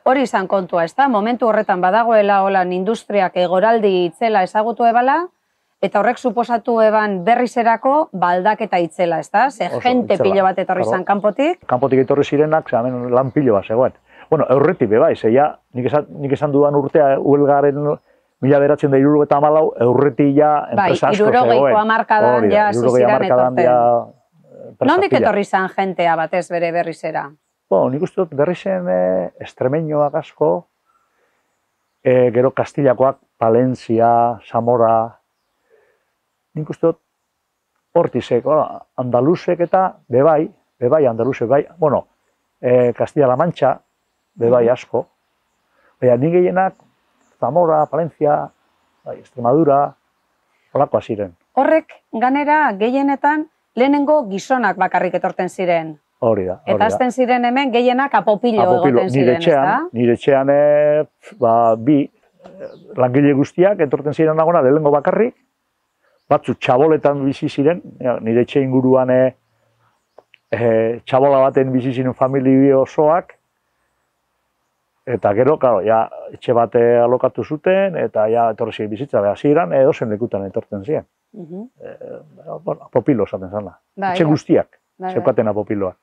Hori izan kontua, ez da? Momentu horretan badagoela holan industriak egoraldi itzela ezagutu ebala, eta horrek suposatu eban berrizerako aldaketa itzela, ez da? Ze jente pilo bat etorri izan kanpotik. Kanpotik etorri zirenak, hemen lan pilo bat zegoen. Bueno, aurretik bai, zeia, nik esan dudan urtea, Huelgaren 1974, aurretik ja enpresa asko zegoen. Bai, 60ko hamarkadan ja ziziran etorten. Nondik etorri izan jentea batez bere berrizera? Nik uste dut berrizen estremeñoak asko, gero Kastilakoak, Palencia, Zamora, nik uste dut hortizek, Andaluzek eta bebai, Andaluzek bai, bueno, Castilla-La Mancha, bebai asko, baina nik gehienak Zamora, Palencia, Extremadura, holakoa ziren. Horrek, ganera, gehienetan, lehenengo gizonak bakarrik etorten ziren. Hori da. Eta azten ziren hemen gehienak apopilo egoten ziren, ez da? Nire etxean, bi langile guztiak etorten ziren nagona lehenengo bakarrik, batzu txaboletan bizi ziren, nire etxe inguruan txabola baten bizi ziren familia osoak, eta gero, etxe bate alokatu zuten, eta etorri ziren bizitza, hasieran edozen lekutan etorten ziren. Apopilo esaten zana. Etxe guztiak, zeukaten apopiloak.